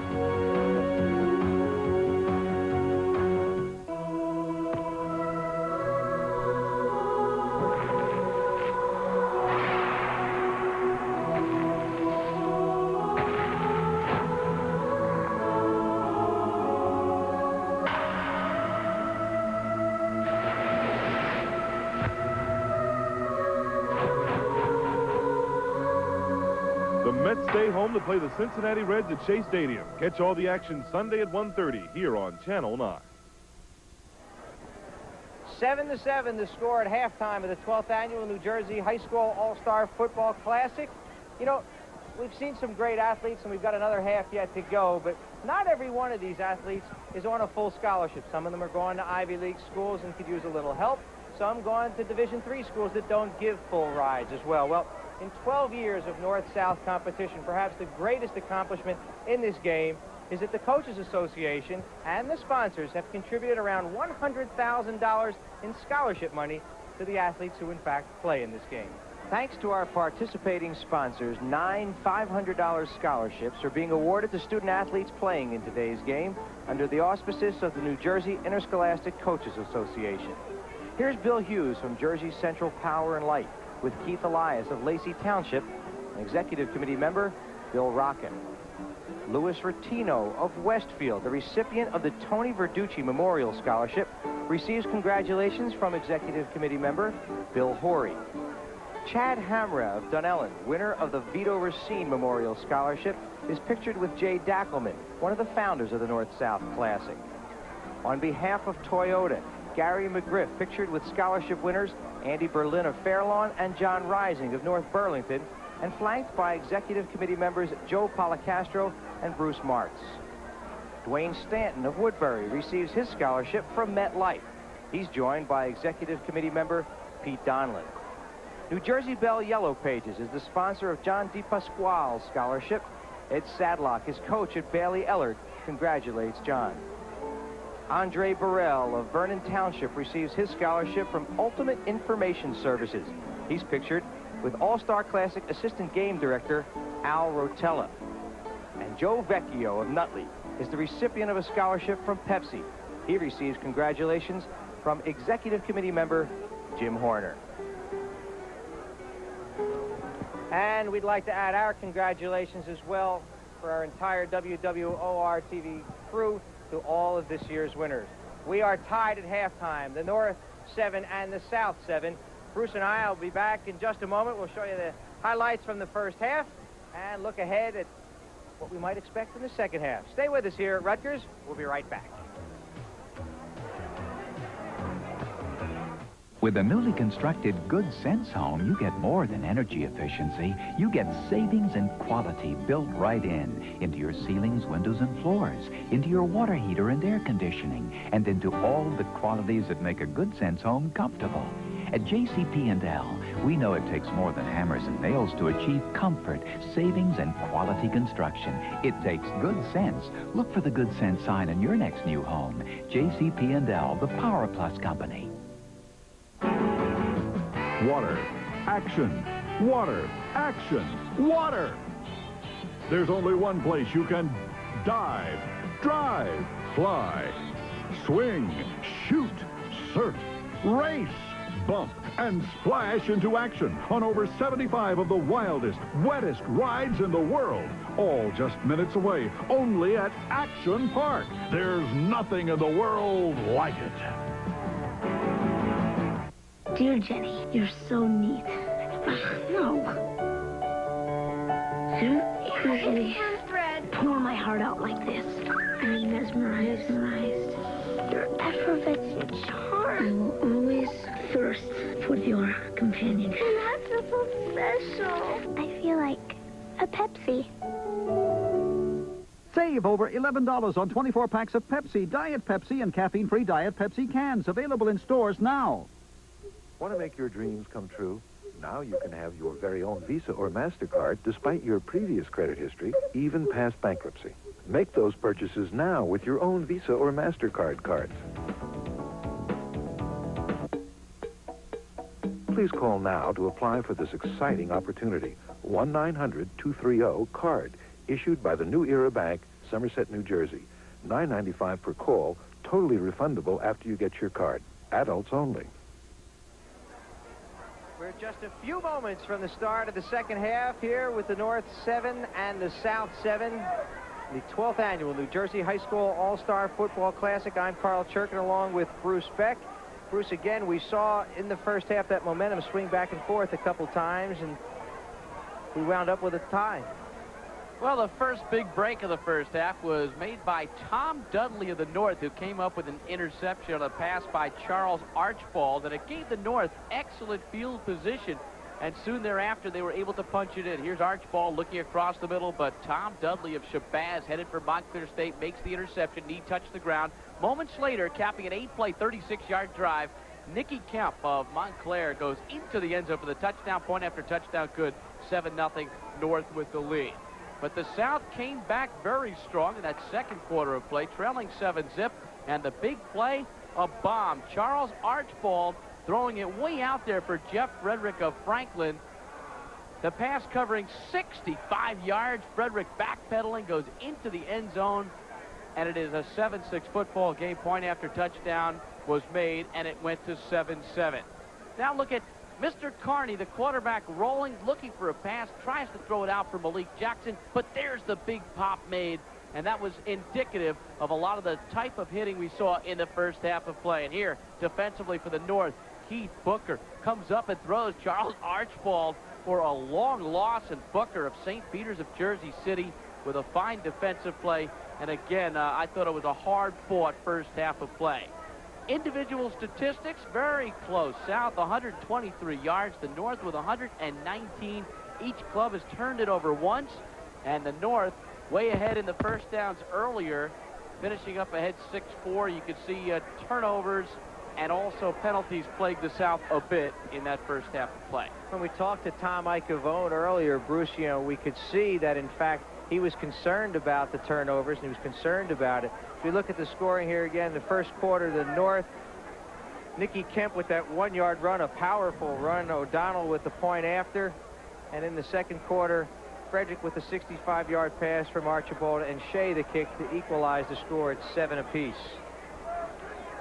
The Mets stay home to play the Cincinnati Reds at Shea Stadium. Catch all the action Sunday at 1:30 here on Channel 9. 7-7 the score at halftime of the 12th annual New Jersey High School All-Star Football Classic. You know, we've seen some great athletes, and we've got another half yet to go, but not every one of these athletes is on a full scholarship. Some of them are going to Ivy League schools and could use a little help. Some going to Division III schools that don't give full rides as well. Well, in 12 years of North-South competition, perhaps the greatest accomplishment in this game is that the Coaches Association and the sponsors have contributed around $100,000 in scholarship money to the athletes who, in fact, play in this game. Thanks to our participating sponsors, 9 $500 scholarships are being awarded to student athletes playing in today's game under the auspices of the New Jersey Interscholastic Coaches Association. Here's Bill Hughes from Jersey Central Power and Light with Keith Elias of Lacey Township and Executive Committee member Bill Rockin. Louis Rotino of Westfield, the recipient of the Tony Verducci Memorial Scholarship, receives congratulations from Executive Committee member Bill Horry. Chad Hamra of Dunellen, winner of the Vito Racine Memorial Scholarship, is pictured with Jay Dackelman, one of the founders of the North-South Classic. On behalf of Toyota, Gary McGriff, pictured with scholarship winners Andy Berlin of Fairlawn and John Rising of North Burlington, and flanked by Executive Committee members Joe Policastro and Bruce Martz. Dwayne Stanton of Woodbury receives his scholarship from MetLife. He's joined by Executive Committee member Pete Donlin. New Jersey Bell Yellow Pages is the sponsor of John DePasquale's scholarship. Ed Sadlock, his coach at Bailey Ellard, congratulates John. Andre Burrell of Vernon Township receives his scholarship from Ultimate Information Services. He's pictured with All-Star Classic Assistant Game Director Al Rotella. And Joe Vecchio of Nutley is the recipient of a scholarship from Pepsi. He receives congratulations from Executive Committee member Jim Horner. And we'd like to add our congratulations as well for our entire WWOR TV crew to all of this year's winners. We are tied at halftime, the North 7 and the South 7. Bruce and I will be back in just a moment. We'll show you the highlights from the first half and look ahead at what we might expect in the second half. Stay with us here at Rutgers. We'll be right back. With a newly constructed Good Sense home, you get more than energy efficiency. You get savings and quality built right into your ceilings, windows, and floors, into your water heater and air conditioning, and into all the qualities that make a Good Sense home comfortable. At JCP&L, we know it takes more than hammers and nails to achieve comfort, savings, and quality construction. It takes good sense. Look for the Good Sense sign in your next new home. JCP&L, the Power Plus company. Water, action, water, action, water. There's only one place you can dive, drive, fly, swing, shoot, surf, race, bump, and splash into action on over 75 of the wildest, wettest rides in the world, all just minutes away, only at Action Park. There's nothing in the world like it. Dear Jenny, you're so neat. No. I don't usually pour my heart out like this. I'm mesmerized. Your effervescent charm. I will always thirst for your companion. And that's so special. I feel like a Pepsi. Save over $11 on 24 packs of Pepsi, Diet Pepsi, and caffeine-free Diet Pepsi cans. Available in stores now. Want to make your dreams come true? Now you can have your very own Visa or MasterCard despite your previous credit history, even past bankruptcy. Make those purchases now with your own Visa or MasterCard cards. Please call now to apply for this exciting opportunity. 1-900-230-CARD, issued by the New Era Bank, Somerset, New Jersey. $9.95 per call, totally refundable after you get your card. Adults only. We're just a few moments from the start of the second half here with the North 7 and the South 7. The 12th annual New Jersey High School All-Star Football Classic. I'm Carl Churkin along with Bruce Beck. Bruce, again, we saw in the first half that momentum swing back and forth a couple times, and we wound up with a tie. Well, the first big break of the first half was made by Tom Dudley of the North, who came up with an interception on a pass by Charles Archibald, and it gave the North excellent field position, and soon thereafter they were able to punch it in. Here's Archibald looking across the middle, but Tom Dudley of Shabazz, headed for Montclair State, makes the interception. Knee touched the ground. Moments later, capping an 8-play, 36-yard drive, Nicky Kemp of Montclair goes into the end zone for the touchdown. Point after touchdown good. 7-0 North with the lead. But the South came back very strong in that second quarter of play, trailing 7-zip, and the big play, a bomb. Charles Archibald throwing it way out there for Jeff Frederick of Franklin. The pass covering 65 yards. Frederick backpedaling, goes into the end zone, and it is a 7-6 football game. Point after touchdown was made, and it went to 7-7. Now look at Mr. Carney, the quarterback, rolling, looking for a pass, tries to throw it out for Malik Jackson, but there's the big pop made, and that was indicative of a lot of the type of hitting we saw in the first half of play. And here, defensively for the North, Keith Booker comes up and throws Charles Archibald for a long loss, and Booker of St. Peter's of Jersey City with a fine defensive play. And again, I thought it was a hard-fought first half of play. Individual statistics, very close. South, 123 yards. The North with 119. Each club has turned it over once. And the North, way ahead in the first downs earlier, finishing up ahead 6-4. You could see turnovers and also penalties plagued the South a bit in that first half of play. When we talked to Tom Icavone earlier, Bruce, you know, we could see that, in fact, he was concerned about the turnovers, and he was concerned about it. If we look at the scoring here again, the first quarter, the North, Nicky Kemp with that 1-yard run, a powerful run. O'Donnell with the point after. And in the second quarter, Frederick with the 65-yard pass from Archibald, and Shea the kick to equalize the score at 7 apiece.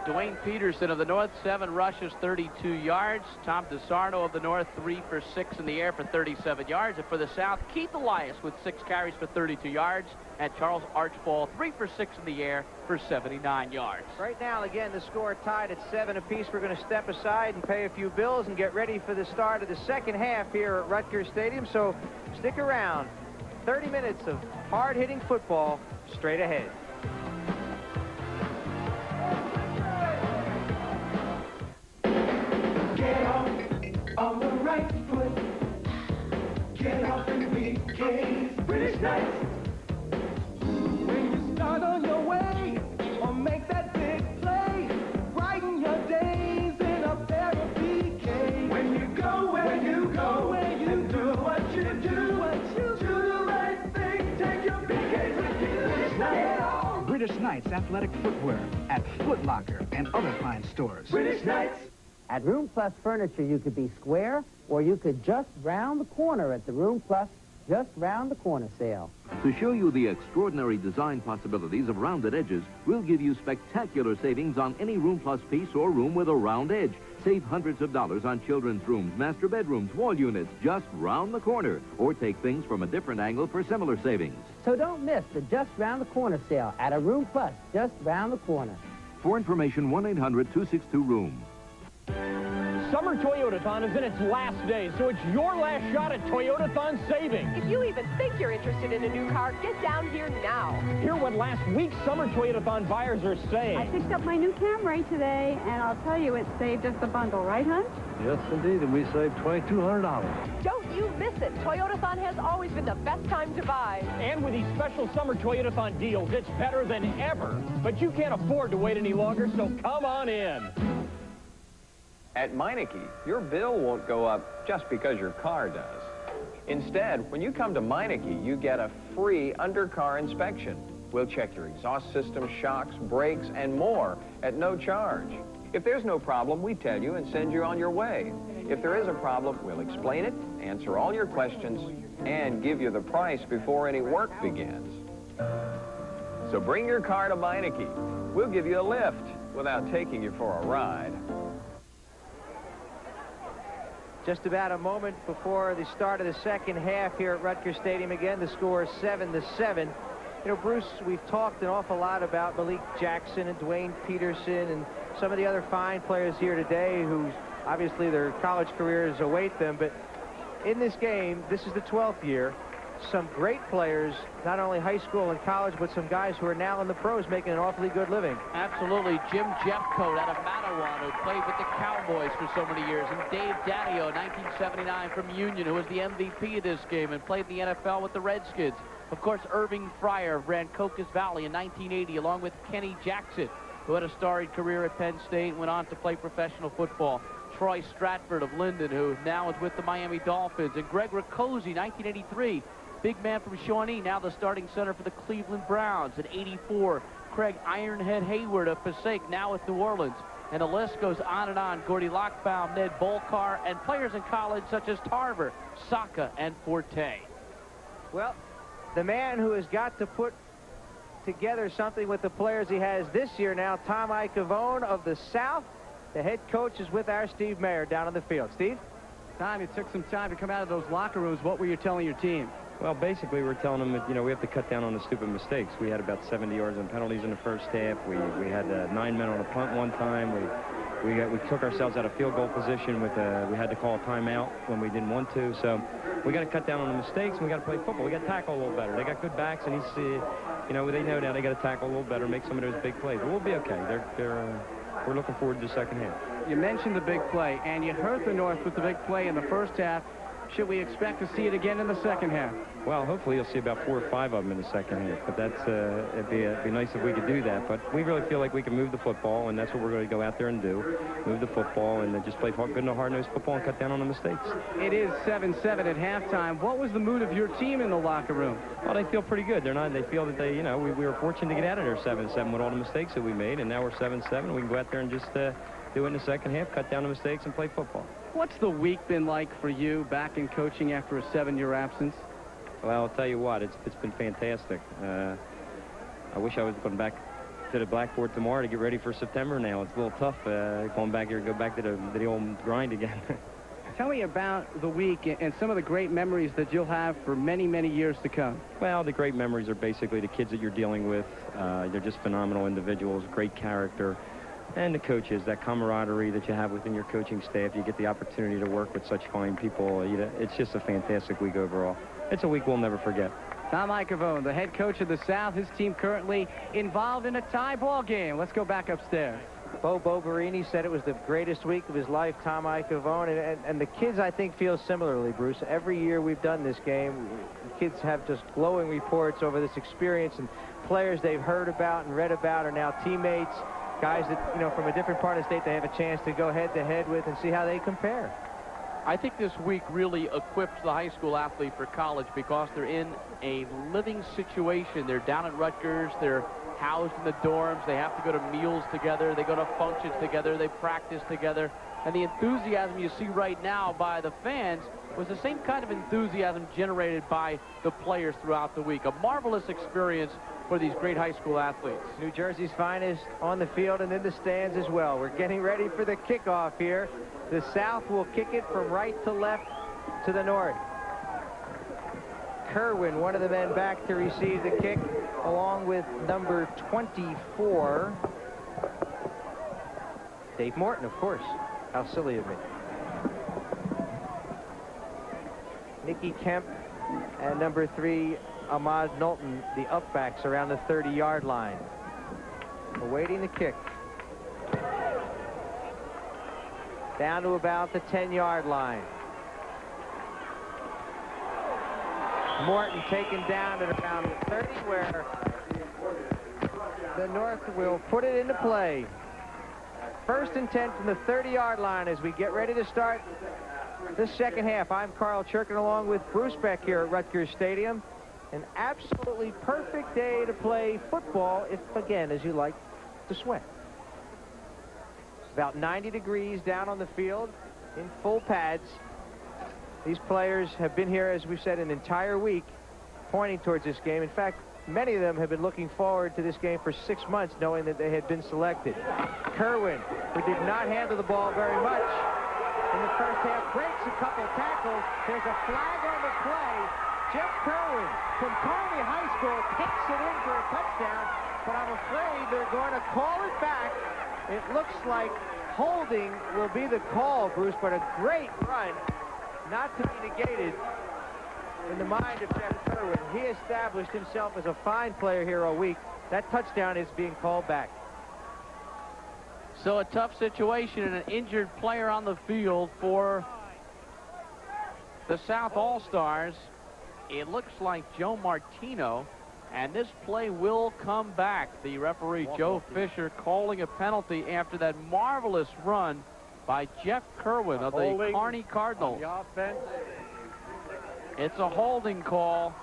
Dwayne Peterson of the North, 7 rushes, 32 yards. Tom DeSarno of the North, 3 for 6 in the air for 37 yards. And for the South, Keith Elias with 6 carries for 32 yards. And Charles Archibald, 3 for 6 in the air for 79 yards. Right now, again, the score tied at 7 apiece. We're going to step aside and pay a few bills and get ready for the start of the second half here at Rutgers Stadium. So stick around. 30 minutes of hard-hitting football straight ahead. Get off on the right foot. Get off and begin. British Knights. When you start on your way or make that big play, brighten your days in a pair of PK. When you go where you go, and do what you do the right thing. Take your PKs with you. British Knights. British Knights athletic footwear at Foot Locker and other fine stores. British Knights. At Room Plus Furniture, you could be square, or you could just round the corner at the Room Plus Just Round the Corner sale. To show you the extraordinary design possibilities of rounded edges, we'll give you spectacular savings on any Room Plus piece or room with a round edge. Save hundreds of dollars on children's rooms, master bedrooms, wall units, just round the corner. Or take things from a different angle for similar savings. So don't miss the Just Round the Corner sale at a Room Plus Just Round the Corner. For information, 1-800-262-ROOM. Summer Toyotathon is in its last days, so it's your last shot at Toyotathon savings. If you even think you're interested in a new car, get down here now. Hear what last week's Summer Toyotathon buyers are saying. I picked up my new Camry today, and I'll tell you, it saved us a bundle, right, hon? Yes, indeed, and we saved $2,200. Don't you miss it. Toyotathon has always been the best time to buy. And with these special Summer Toyotathon deals, it's better than ever. But you can't afford to wait any longer, so come on in. At Meineke, your bill won't go up just because your car does. Instead, when you come to Meineke, you get a free undercar inspection. We'll check your exhaust system, shocks, brakes, and more at no charge. If there's no problem, we tell you and send you on your way. If there is a problem, we'll explain it, answer all your questions, and give you the price before any work begins. So bring your car to Meineke. We'll give you a lift without taking you for a ride. Just about a moment before the start of the second half here at Rutgers Stadium. Again, the score is 7-7. You know, Bruce, we've talked an awful lot about Malik Jackson and Dwayne Peterson and some of the other fine players here today who obviously their college careers await them. But in this game, this is the 12th year. Some great players, not only high school and college, but some guys who are now in the pros making an awfully good living. Absolutely. Jim Jeffcoat out of Mattawan, who played with the Cowboys for so many years, and Dave Daddio, 1979 from Union, who was the MVP of this game and played in the NFL with the Redskins. Of course, Irving Fryer of Rancocas Valley in 1980, along with Kenny Jackson, who had a storied career at Penn State and went on to play professional football. Troy Stratford of Linden, who now is with the Miami Dolphins, and Greg Riccozzi, 1983, big man from Shawnee, now the starting center for the Cleveland Browns. At 84, Craig Ironhead Hayward of Passaic, now with New Orleans. And the list goes on and on. Gordy Lockbaum, Ned Bolkar, and players in college such as Tarver, Saka, and Forte. Well, the man who has got to put together something with the players he has this year now, Tom Icavone of the South. The head coach is with our Steve Mayer down on the field. Steve? Tom, it took some time to come out of those locker rooms. What were you telling your team? Well, basically, we're telling them that, you know, we have to cut down on the stupid mistakes. We had about 70 yards on penalties in the first half. We had 9 men on a punt one time. We took ourselves out of field goal position with we had to call a timeout when we didn't want to. So we got to cut down on the mistakes, and we got to play football. We got to tackle a little better. They got good backs, and you know, they know now they got to tackle a little better, make some of those big plays. But we'll be okay. We're looking forward to the second half. You mentioned the big play, and you hurt the North with the big play in the first half. Should we expect to see it again in the second half? Well, hopefully you'll see about 4 or 5 of them in the second half. But that's it'd be nice if we could do that. But we really feel like we can move the football, and that's what we're going to go out there and do. Move the football and then just play good and hard-nosed football and cut down on the mistakes. It is 7-7 at halftime. What was the mood of your team in the locker room? Well, they feel pretty good. They feel that they, you know, we were fortunate to get out of there 7-7 with all the mistakes that we made, and now we're 7-7. We can go out there and just do it in the second half, cut down the mistakes, and play football. What's the week been like for you back in coaching after a 7-year absence? Well, I'll tell you what, it's been fantastic. I wish I was going back to the blackboard tomorrow to get ready for September now. It's a little tough going back here, go back to the old grind again. Tell me about the week and some of the great memories that you'll have for many, many years to come. Well, the great memories are basically the kids that you're dealing with. They're just phenomenal individuals, great character. And the coaches, that camaraderie that you have within your coaching staff. You get the opportunity to work with such fine people. It's just a fantastic week overall. It's a week we'll never forget. Tom Icavone, the head coach of the South, his team currently involved in a tie ball game. Let's go back upstairs. Bo Boberini said it was the greatest week of his life, Tom Icavone, and the kids, I think, feel similarly, Bruce. Every year we've done this game, the kids have just glowing reports over this experience, and players they've heard about and read about are now teammates, guys that, you know, from a different part of the state they have a chance to go head-to-head with and see how they compare. I think this week really equips the high school athlete for college because they're in a living situation. They're down at Rutgers. They're housed in the dorms. They have to go to meals together. They go to functions together. They practice together. And the enthusiasm you see right now by the fans was the same kind of enthusiasm generated by the players throughout the week. A marvelous experience for these great high school athletes. New Jersey's finest on the field and in the stands as well. We're getting ready for the kickoff here. The South will kick it from right to left to the north. Kerwin, one of the men back to receive the kick, along with number 24. Dave Morton, of course. How silly of me. Nicky Kemp and number 3, Ahmad Knowlton, the upbacks around the 30-yard line. Awaiting the kick. Down to about the 10-yard line. Morton taken down at around 30, where the North will put it into play. 1st and 10 from the 30-yard line as we get ready to start the second half. I'm Carl Churkin along with Bruce Beck here at Rutgers Stadium. An absolutely perfect day to play football if, again, as you like to sweat. About 90 degrees down on the field in full pads. These players have been here, as we've said, an entire week pointing towards this game. In fact, many of them have been looking forward to this game for 6 months, knowing that they had been selected. Kerwin, who did not handle the ball very much in the first half, breaks a couple tackles. There's a flag on the play. Jeff Kerwin from Kearney High School kicks it in for a touchdown, but I'm afraid they're going to call it back. It looks like holding will be the call, Bruce, but a great run, not to be negated in the mind of Jeff Kerwin. He established himself as a fine player here all week. That touchdown is being called back. So a tough situation and an injured player on the field for the South All-Stars. It looks like Joe Martino, and this play will come back. The referee, Joe Fisher, calling a penalty after that marvelous run by Jeff Kerwin of the Kearney Cardinals. It's a holding call,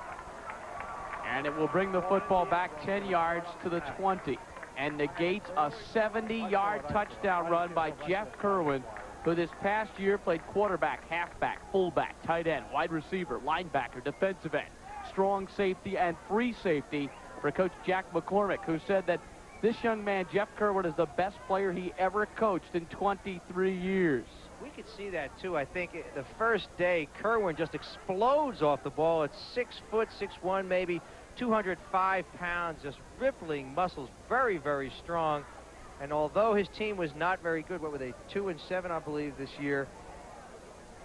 and it will bring the football back 10 yards to the 20 and negates a 70-yard touchdown run by Jeff Kerwin, who this past year played quarterback, halfback, fullback, tight end, wide receiver, linebacker, defensive end, strong safety, and free safety for Coach Jack McCormick, who said that this young man, Jeff Kerwin, is the best player he ever coached in 23 years. We could see that, too. I think the first day, Kerwin just explodes off the ball. It's 6 foot, 6'1", maybe 205 pounds, just rippling muscles, very, very strong. And although his team was not very good, what were they, 2-7, I believe, this year,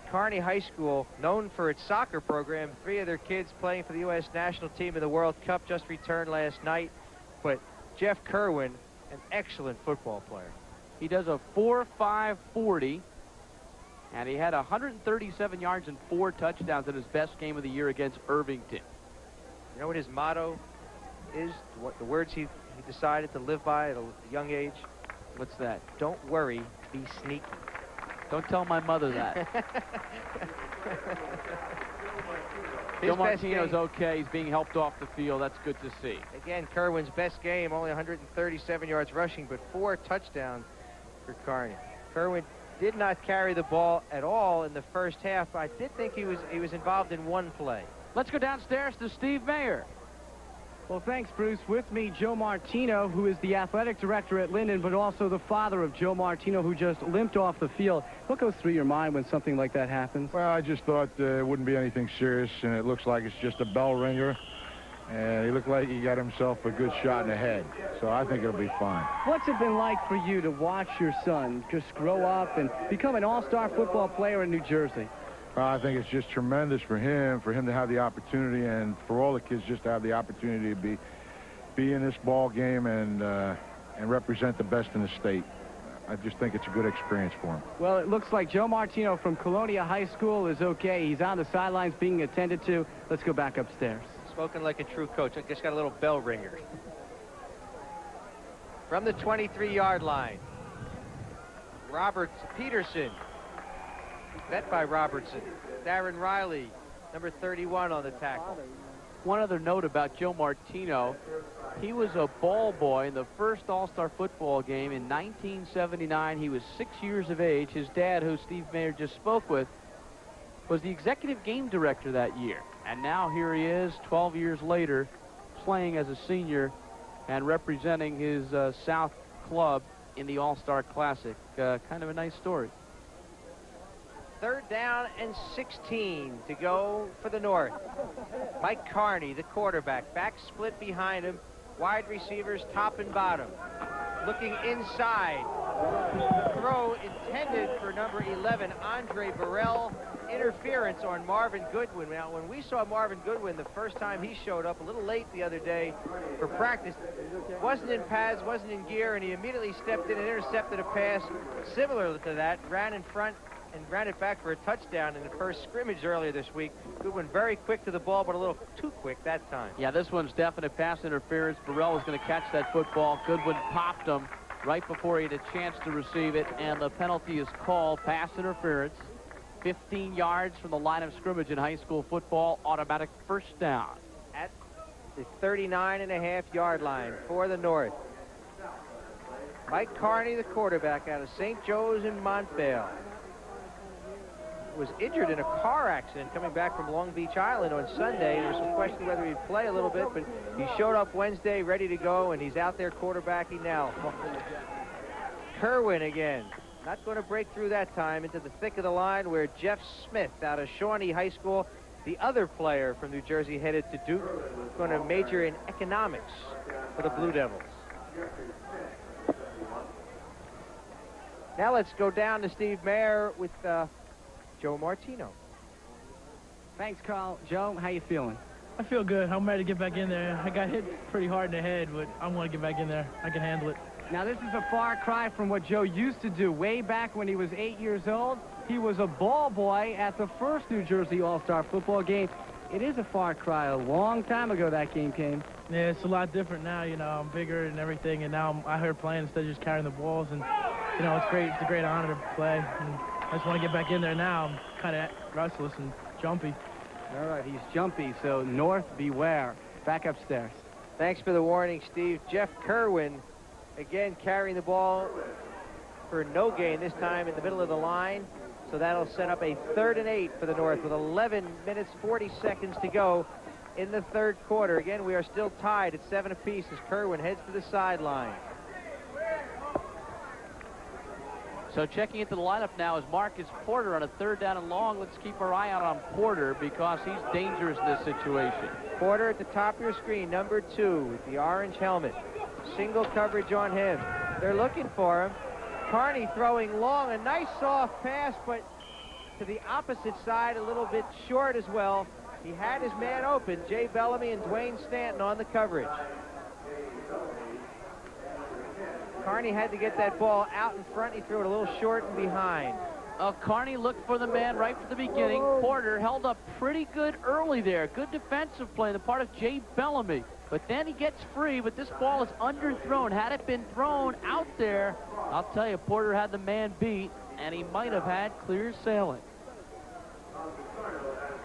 Kearney High School, known for its soccer program, 3 of their kids playing for the U.S. national team in the World Cup, just returned last night. But Jeff Kerwin, an excellent football player. He does a 4.5 40, and he had 137 yards and 4 touchdowns in his best game of the year against Irvington. You know what his motto is? What the words he decided to live by at a young age? What's that? Don't worry, be sneaky. Don't tell my mother that. Joe Martino's okay. He's being helped off the field. That's good to see. Again, Kerwin's best game, only 137 yards rushing, but 4 touchdowns for Kearney. Kerwin did not carry the ball at all in the first half. I did think he was involved in one play. Let's go downstairs to Steve Mayer. Well, thanks, Bruce. With me, Joe Martino, who is the athletic director at Linden, but also the father of Joe Martino, who just limped off the field. What goes through your mind when something like that happens? Well, I just thought it wouldn't be anything serious, and it looks like it's just a bell ringer. And he looked like he got himself a good shot in the head. So I think it'll be fine. What's it been like for you to watch your son just grow up and become an all-star football player in New Jersey? I think it's just tremendous for him to have the opportunity, and for all the kids just to have the opportunity to be in this ball game and represent the best in the state. I just think it's a good experience for him. Well, it looks like Joe Martino from Colonia High School is okay. He's on the sidelines being attended to. Let's go back upstairs. Spoken like a true coach. I just got a little bell ringer. From the 23-yard line, Peterson. Met by Robertson. Darren Riley, number 31 on the tackle. One other note about Joe Martino. He was a ball boy in the first All-Star football game in 1979. He was 6 years of age. His dad, who Steve Mayer just spoke with, was the executive game director that year. And now here he is, 12 years later, playing as a senior and representing his South club in the All-Star Classic. Kind of a nice story. 3rd down and 16 to go for the North. Mike Carney, the quarterback, back split behind him. Wide receivers top and bottom. Looking inside. Throw intended for number 11, Andre Burrell. Interference on Marvin Goodwin. Now, when we saw Marvin Goodwin the first time he showed up, a little late the other day for practice, wasn't in pads, wasn't in gear, and he immediately stepped in and intercepted a pass similar to that, ran in front and ran it back for a touchdown in the first scrimmage earlier this week. Goodwin very quick to the ball, but a little too quick that time. Yeah, this one's definite pass interference. Burrell was going to catch that football. Goodwin popped him right before he had a chance to receive it, and the penalty is called pass interference. 15 yards from the line of scrimmage in high school football, automatic first down. At the 39.5-yard line for the North. Mike Carney, the quarterback out of St. Joe's in Montvale, was injured in a car accident coming back from Long Beach Island on Sunday. There was some question whether he'd play a little bit, but he showed up Wednesday ready to go, and he's out there quarterbacking now. Kerwin again. Not going to break through that time into the thick of the line where Jeff Smith out of Shawnee High School, the other player from New Jersey headed to Duke, going to major in economics for the Blue Devils. Now let's go down to Steve Mayer with Joe Martino. Thanks, Carl. Joe, how you feeling? I feel good. I'm ready to get back in there. I got hit pretty hard in the head, but I want to get back in there. I can handle it. Now, this is a far cry from what Joe used to do. Way back when he was 8 years old, he was a ball boy at the first New Jersey All-Star football game. It is a far cry. A long time ago that game came. Yeah, it's a lot different now. You know, I'm bigger and everything, and now I'm out here playing instead of just carrying the balls. And, you know, it's great. It's a great honor to play. And I just want to get back in there now. I'm kind of restless and jumpy. All right, he's jumpy, so North, beware. Back upstairs. Thanks for the warning, Steve. Jeff Kerwin, again, carrying the ball for no gain, this time in the middle of the line. So that'll set up a 3rd and 8 for the North with 11 minutes, 40 seconds to go in the 3rd quarter. Again, we are still tied at 7 apiece as Kerwin heads to the sideline. So checking into the lineup now is Marcus Porter on a 3rd down and long. Let's keep our eye out on Porter because he's dangerous in this situation. Porter at the top of your screen, number 2 with the orange helmet. Single coverage on him. They're looking for him. Carney throwing long, a nice soft pass, but to the opposite side, a little bit short as well. He had his man open, Jay Bellamy and Dwayne Stanton on the coverage. Carney had to get that ball out in front. He threw it a little short and behind. Carney looked for the man right from the beginning. Porter held up pretty good early there. Good defensive play on the part of Jay Bellamy. But then he gets free, but this ball is underthrown. Had it been thrown out there, I'll tell you, Porter had the man beat, and he might have had clear sailing.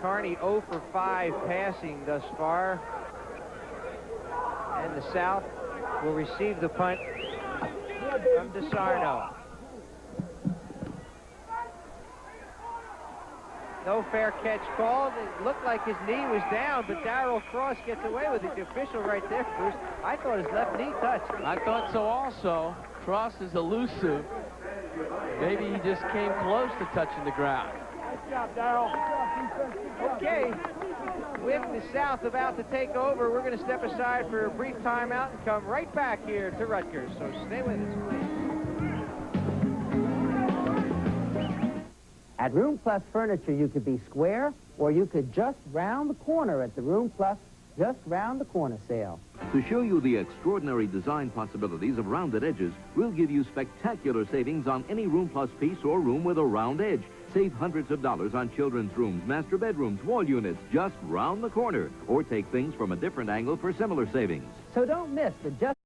Carney 0 for 5 passing thus far. And the South will receive the punt from DeSarno. No fair catch called. It looked like his knee was down, but Darrell Cross gets away with it. The official right there, Bruce. I thought his left knee touched. I thought so also. Cross is elusive. Maybe he just came close to touching the ground. Nice job, Darrell. Okay, with the South about to take over, we're going to step aside for a brief timeout and come right back here to Rutgers. So stay with us, please. At Room Plus Furniture, you could be square, or you could just round the corner at the Room Plus just round the corner sale. To show you the extraordinary design possibilities of rounded edges, we'll give you spectacular savings on any Room Plus piece or room with a round edge. Save hundreds of dollars on children's rooms, master bedrooms, wall units, just round the corner. Or take things from a different angle for similar savings. So don't miss the just